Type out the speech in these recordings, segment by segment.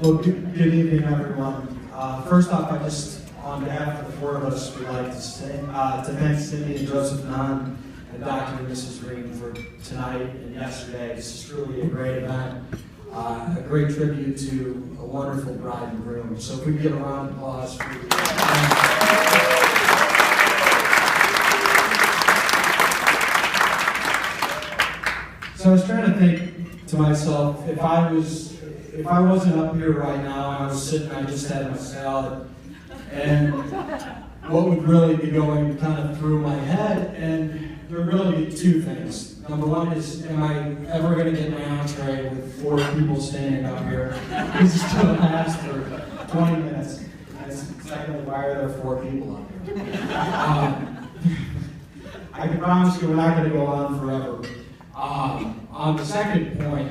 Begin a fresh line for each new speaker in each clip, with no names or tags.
Well, good evening, everyone. First off, on behalf of the four of us, we'd like to thank Cindy and Joseph Nunn and Dr. and Mrs. Green for tonight and yesterday. This is truly a great event, a great tribute to a wonderful bride and groom. So if we can give a round of applause for So I was trying to think to myself, if I wasn't up here right now and I was sitting, I just had my salad, and what would really be going kind of through my head, and there would really be two things. Number one is, am I ever going to get my entree with 4 people standing up here? This is going to last for 20 minutes. And secondly, why are there 4 people up here? I can promise you we're not going to go on forever. On the second point,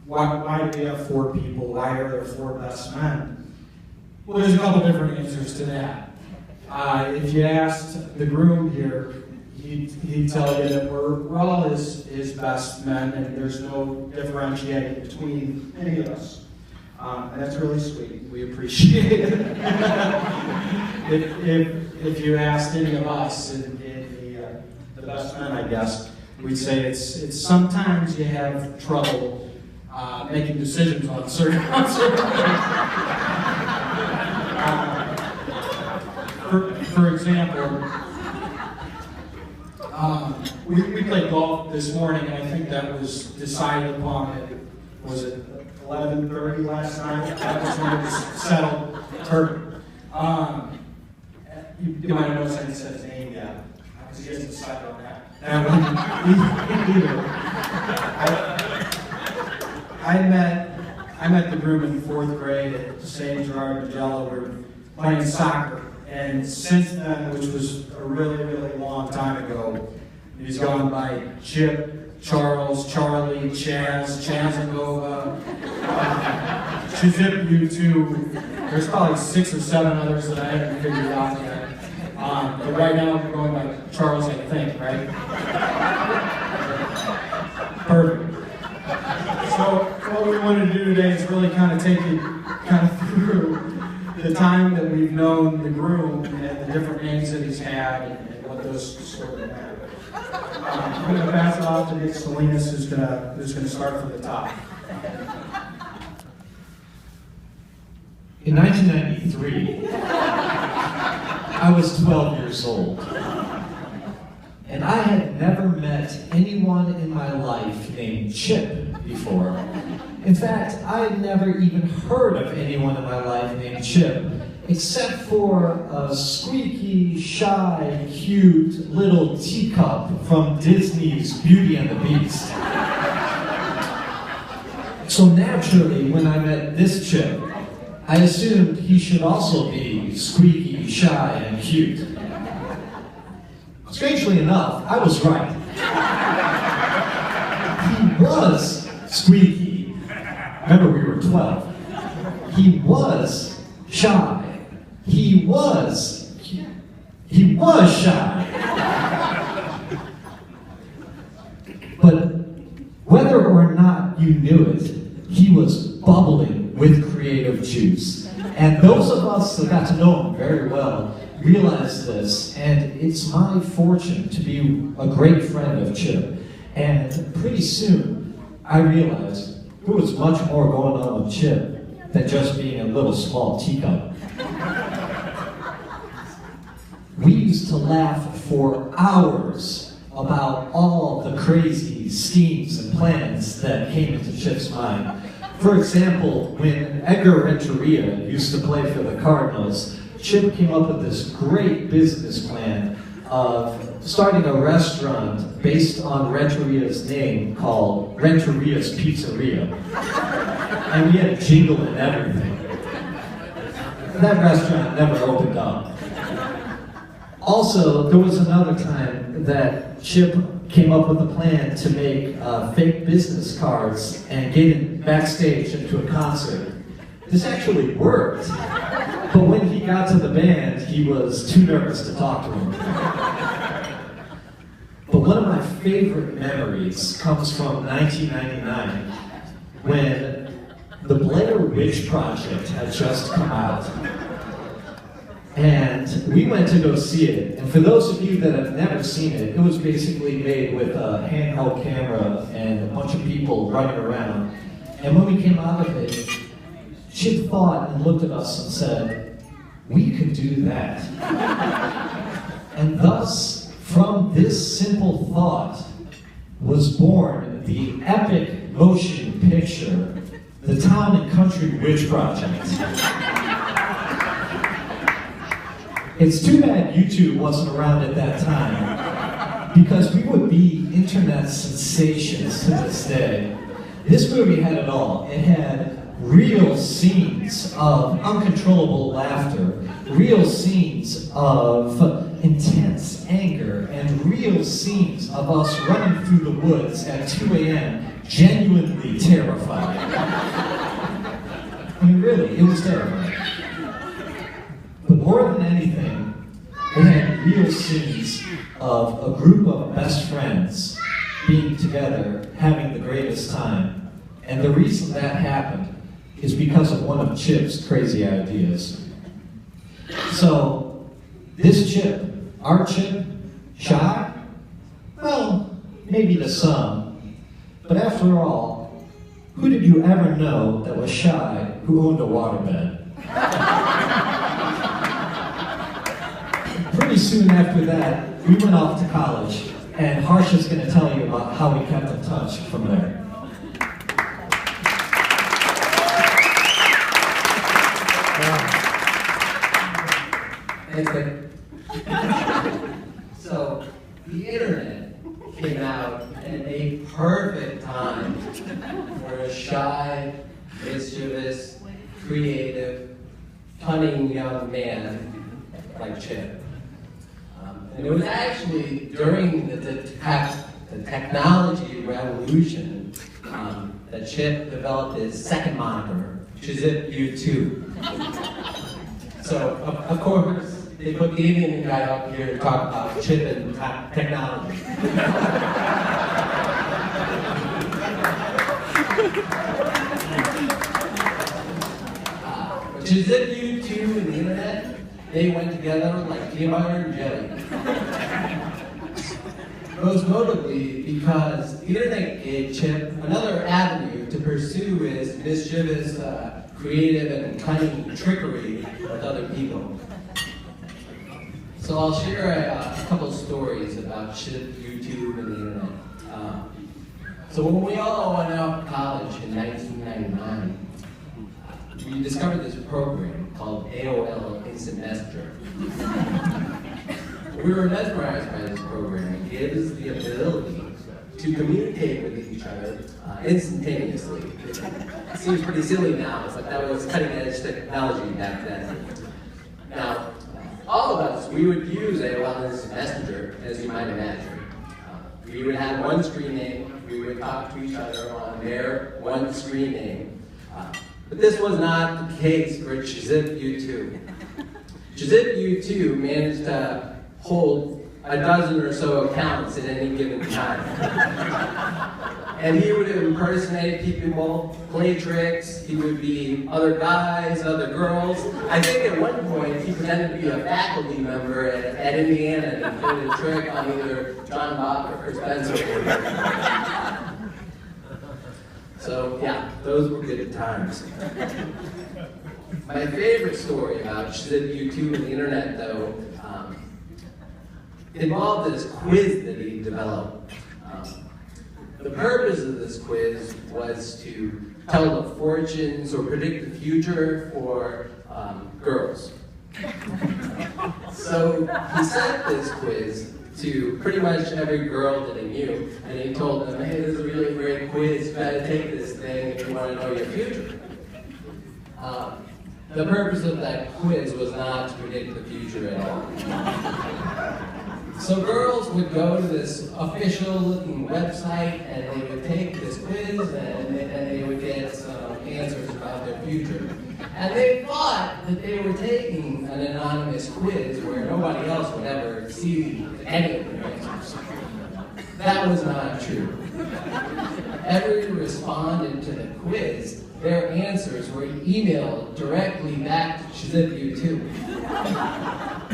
why do we have 4 people? Why are there 4 best men? Well, there's a couple different answers to that. If you asked the groom here, he'd tell you that we're all his best men, and there's no differentiating between any of us. And that's really sweet. We appreciate it. if you asked any of us in the best men, I guess, we'd say it's sometimes you have trouble making decisions on certain for example, we played golf this morning, and I think that was decided upon at, was it 11:30 last night? That was when it was settled. You might have noticed I didn't say his name yet, because he hasn't decided on that. I met the groom in 4th grade at St. Gerard Magello. We were playing soccer, and since then, which was a really, really long time ago, he's gone by Chip, Charles, Charlie, Chaz, Chazanova, Chizip U2. There's probably 6 or 7 others that I haven't figured out yet. But right now we're going by Charles, I think, right? Perfect. So what we want to do today is really kind of take you through the time that we've known the groom and the different names that he's had and what those sort of meant. I'm going to pass it off to Nick Salinas, who's going to start from the top.
In 1993, I was 12 years old, and I had never met anyone in my life named Chip before. In fact, I had never even heard of anyone in my life named Chip, except for a squeaky, shy, cute little teacup from Disney's Beauty and the Beast. So naturally, when I met this Chip, I assumed he should also be squeaky, shy, and cute. Strangely enough, I was right. He was squeaky. Remember, we were 12. He was shy. He was shy. But whether or not you knew it, he was bubbling with creative juice. And those of us that got to know him very well realize this, and it's my fortune to be a great friend of Chip. And pretty soon, I realized there was much more going on with Chip than just being a little small teacup. We used to laugh for hours about all the crazy schemes and plans that came into Chip's mind. For example, when Edgar Renteria used to play for the Cardinals, Chip came up with this great business plan of starting a restaurant based on Renteria's name called Renteria's Pizzeria. And we had a jingle and everything. That restaurant never opened up. Also, there was another time that Chip came up with a plan to make fake business cards and get him backstage into a concert. This actually worked, but when he got to the band, he was too nervous to talk to him. But one of my favorite memories comes from 1999, when the Blair Witch Project had just come out. And we went to go see it. And for those of you that have never seen it, it was basically made with a handheld camera and a bunch of people running around. And when we came out of it, Chip thought and looked at us and said, we could do that. And thus, from this simple thought, was born the epic motion picture, The Town and Country Witch Project. It's too bad YouTube wasn't around at that time, because we would be internet sensations to this day. This movie had it all. It had real scenes of uncontrollable laughter, real scenes of intense anger, and real scenes of us running through the woods at 2 a.m. genuinely terrified. I mean, really, it was terrifying. But more than anything, it had real scenes of a group of best friends being together, having the greatest time. And the reason that happened is because of one of Chip's crazy ideas. So, this Chip, our Chip, shy? Well, maybe to some. But after all, who did you ever know that was shy who owned a waterbed? Pretty soon after that, we went off to college, and Harsha's going to tell you about how we kept in touch from there.
Thanks, Nick. So, the internet came out at a perfect time for a shy, mischievous, creative, cunning young man like Chip. And it was actually during the technology revolution that Chip developed his second moniker, Chizip U2. So, of course, they put the Indian guy up here to talk about chip and technology. Chizip U2 and the internet, they went together like peanut butter and jelly. Most notably because the internet gave Chip another avenue to pursue his mischievous, creative, and cunning trickery with other people. So I'll share a couple stories about Chip, YouTube, and the internet. So when we all went out to college in 1999, we discovered this program called AOL Instant Messenger. We were mesmerized by this program. It gave us the ability to communicate with each other instantaneously. It seems pretty silly now, but that was cutting edge technology back then. Now, all of us, we would use AOL Instant Messenger, as you might imagine. We would have one screen name, we would talk to each other on their one screen name. But this was not the case for Chizip U2. Chizip U2 managed to hold a dozen or so accounts at any given time. And he would impersonate people, play tricks, he would be other guys, other girls. I think at one point he pretended to be a faculty member at Indiana and played a trick on either John Bob or Chris Spencer. So yeah, those were good times. My favorite story about Chizip U2 and the internet, though, involved this quiz that he developed. The purpose of this quiz was to tell the fortunes or predict the future for girls. So he sent this quiz to pretty much every girl that he knew, and he told them, hey, this is a really great quiz, you gotta take this thing if you want to know your future. The purpose of that quiz was not to predict the future at all. So girls would go to this official-looking website, and they would take this quiz, and they would get some answers about their future. And they thought that they were taking an anonymous quiz where nobody else would ever see any of their answers. That was not true. Every respondent to the quiz their answers were emailed directly back to Chizip too.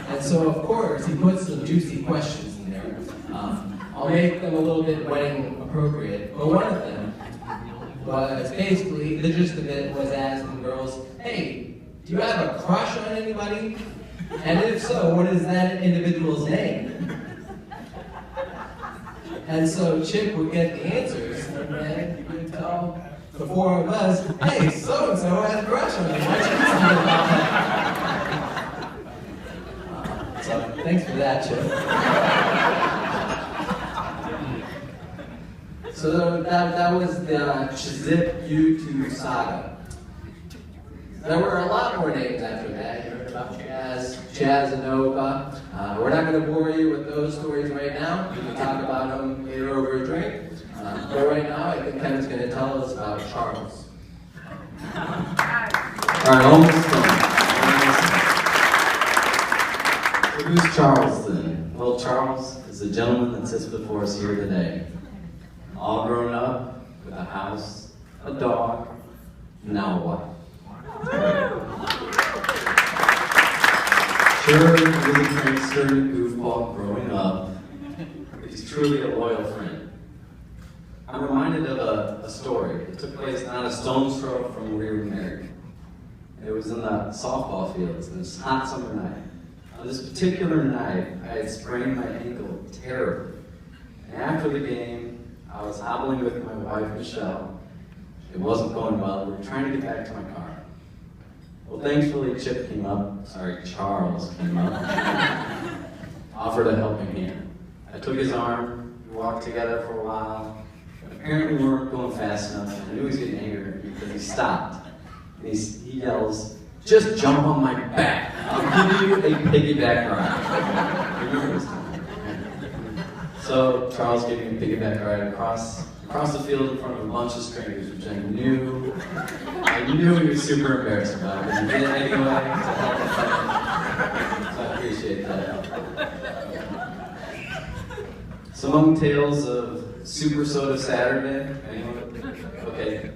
And so, of course, he put some juicy questions in there. I'll make them a little bit wedding appropriate, but one of them was basically, the gist of it was asking girls, hey, do you have a crush on anybody? And if so, what is that individual's name? And so Chip would get the answers, and then he would tell the four of us, hey, so-and-so has a crush on me. Why don't you tell me about that? So thanks for that, Chip. So that was the Chizip U2 saga. There were a lot more names after that. You heard about Chaz and Nova. We're not going to bore you with those stories right now. We can talk about them later over a drink. But right now, I think Kevin's going to tell us about Charles.
All right, almost done. So who's Charles then? Well, Charles is the gentleman that sits before us here today. All grown up, with a house, a dog, and now a wife. Sure, he was a prankster and a goofball growing up, but he's truly a loyal friend. I'm reminded of a story. It took place not a stone's throw from where we were married. It was in the softball fields on this hot summer night. On this particular night, I had sprained my ankle terribly. And after the game, I was hobbling with my wife, Michelle. It wasn't going well. We were trying to get back to my car. Well, thankfully, Charles came up, offered a helping hand. I took his arm, we walked together for a while. Apparently, we weren't going fast enough. I knew he was getting angry because he stopped. And he yells, "Just jump on my back. I'll give you a piggyback ride." Remember this time? So Charles gave me a piggyback ride across the field in front of a bunch of strangers, which I knew he was super embarrassed about, but he did it anyway to help a friend. So I appreciate that. So among tales of Super Soda Saturday, anyone? Okay,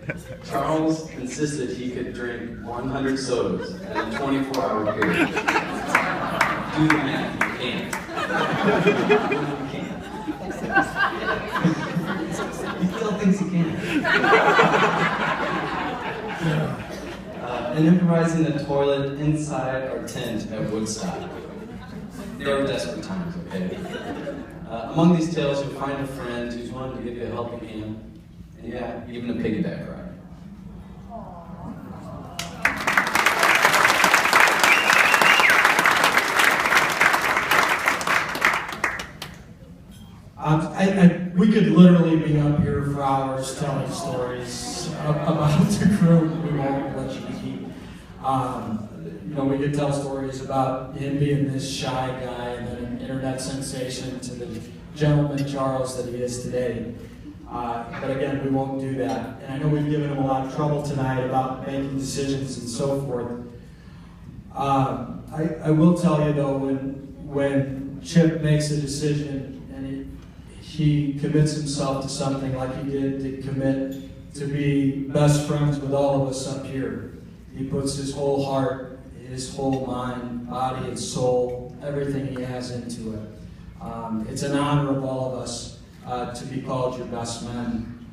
Charles insisted he could drink 100 sodas in a 24-hour period. Do the math, you can't. You can't. He still thinks he can. And improvising a toilet inside our tent at Woodstock. They were desperate times, okay? Among these tales, you'll find a friend who's willing to give you a helping hand, and yeah, even a piggyback ride.
We could literally be up here for hours telling stories about the crew. We won't let you keep. We could tell stories about him being this shy guy and then an internet sensation to the gentleman Charles that he is today. But again, we won't do that. And I know we've given him a lot of trouble tonight about making decisions and so forth. I will tell you though, when Chip makes a decision and he commits himself to something like he did to commit to be best friends with all of us up here. He puts his whole heart, his whole mind, body and soul, everything he has into it. It's an honor of all of us to be called your best men.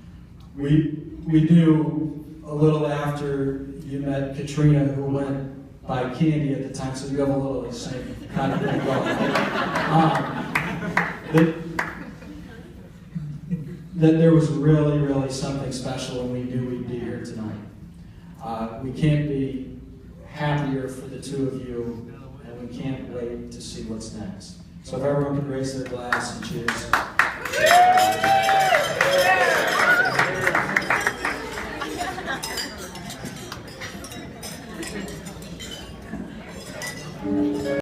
We knew a little after you met Katrina, who went by Candy at the time, so you have a little of the same kind of thing going. That there was really, really something special, and we knew we'd be here tonight. We can't be happier for the two of you, and we can't wait to see what's next. So if everyone could raise their glass and cheers.